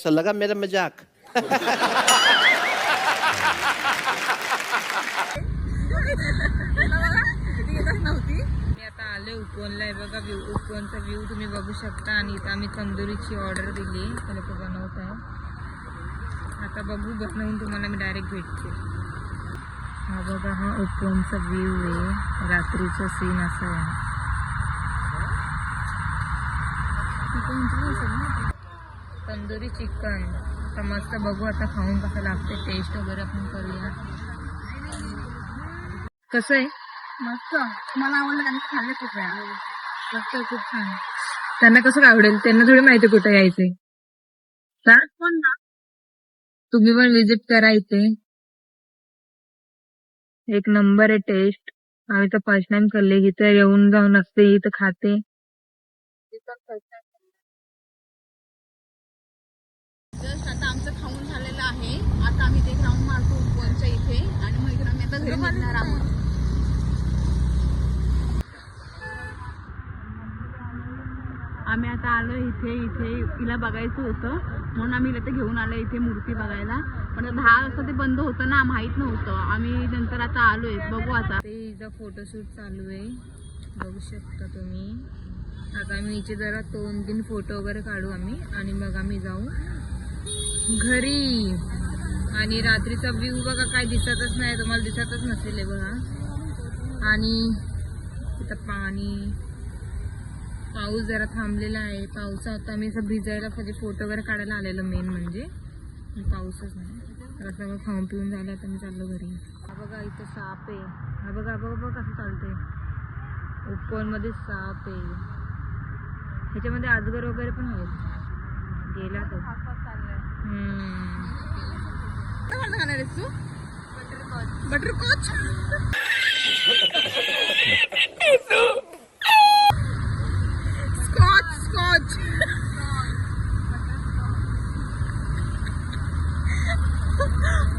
कैसा लगा मेरा मजाक? मी आता आले उपवनला आहे बघा. उपवनचा व्ह्यू तुम्ही बघू शकता. आणि इथं आम्ही तंदुरीची ऑर्डर दिली, ते लोक बनवत आहे. आता बघू, बनवून तुम्हाला मी डायरेक्ट भेटते. हा बघा, हा उपवनचा व्ह्यू आहे. रात्रीचा सीन असा आहे. तंदुरी चिकन आता मस्त बघू, आता खाऊन कसं लागते, टेस्ट वगैरे आपण करूया. कसं आहे? मस्त, मला आवडलं. त्यांनी खाल्ले खूप वेळा. मस्त, खूप छान. त्यांना कसं आवडेल? त्यांना थोडी माहिती कुठे यायचंय. पण ना, तुम्ही पण विजिट करा इथे. एक नंबर आहे टेस्ट. आम्ही तर फर्स्ट टाइम खाल्ले. इथे येऊन जाऊन असते, इथं खाते. जस्ट आता आमचं खाऊन झालेलं आहे. आता आम्ही ते राऊंड मारतो उपवनच्या इथे आणि मग इकडे आम्ही आता घरी निघणार आहोत. आम्ही आता आलो इथे तिला बघायचं होतं म्हणून आम्ही इथे घेऊन आलो इथे मूर्ती बघायला. पण 10 वाजता ते बंद होतं ना, माहित नव्हतं. आम्ही नंतर आता आलोय, बघू आता. ते हिचा फोटोशूट चालू आहे, बघू शकता तुम्ही. आता आम्ही इथे जरा 2-3 फोटो वगैरे काढू आम्ही आणि मग आम्ही जाऊ घरी. आणि रात्रीचा व्ह्यू बघा, काय दिसतच नाही, तुम्हाला दिसतच नसेल हे बघा. आणि तिथं पाऊस जरा थांबलेला आहे. पावसात आम्ही असं भिजायला कधी फोटो वगैरे काढायला आलेलो, मेन म्हणजे पाऊसच नाही. तर असं मग खाऊन पिऊन झालं, आता मी चाललो घरी. हा बघा, इथं साप आहे. हा बघा कसं चालतंय. उपवनमध्ये साप आहे. ह्याच्यामध्ये अजगर वगैरे पण आहेत. गेला तो. खाणार आहेस तू? बटरकॉच. स्कॉच.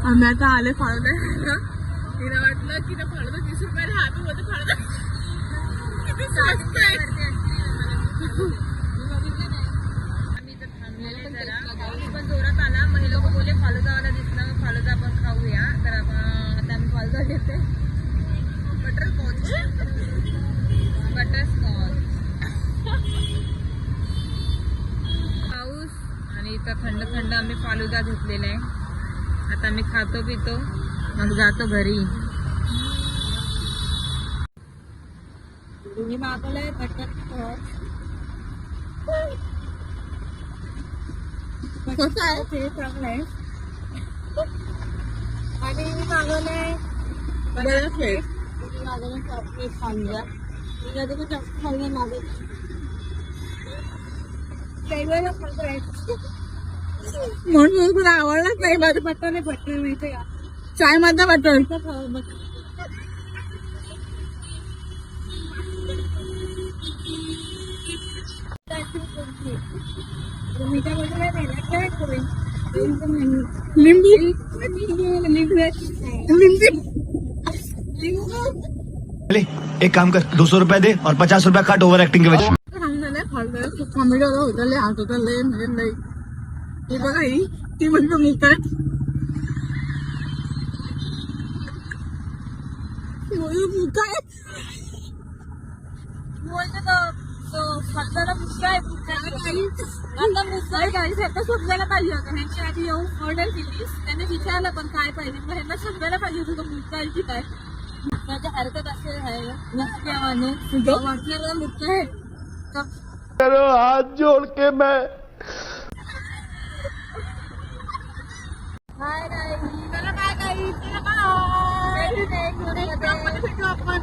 आम्ही आता आले फाळून. तिला वाटलं की ते फाळून 30 रुपये हात मध्ये फाळून किती स्वस्त आहे. आम्ही इथं थांबलेले जरा. पाऊस पण जोरात आला. मग हे लोक बोलले फालुदावाला दिसला, मग फालुदा आपण खाऊया. तर आता आम्ही फालुदा घेते. बटरस्कॉच. पाऊस आणि इथं थंड आम्ही फालुदा घेतलेला आहे. आता आम्ही खातो पितो, मग जातो घरी. मी मागवलंय बटरस्कॉच. कसं आहे ते चांगलं आहे. आणि मी मागवलंय चॉकलेट. मागवलं चॉकलेट खाल्लं. मी कधी पण चॉकलेट खाल्लं मागवलं. वेगवेगळं खाल्लंय म्हणून तुला आवडलंच नाही. माझं बटर नाही, बटर माहिती का? चाय मध्ये बटर. एक काम कर, 200 रुपया दे और 50 रुपया काट ओवर एक्टिंग के वजह से. कॉमेडी होतं, हात होतं, लय म्हणजे लय. हे बघा, ती म्हणजे मुलतात समजायला पाहिजे होतं. ह्यांची आधी येऊन ऑर्डर केली, त्यांनी विचारलं पण काय पाहिजे, मग ह्यांना समजायला पाहिजे होतं मुलगा की काय. माझ्या हरकत असे आहे वाटणारा मुद्दा आहे. हाथ जोड़ के मैं हाय काय काय आपण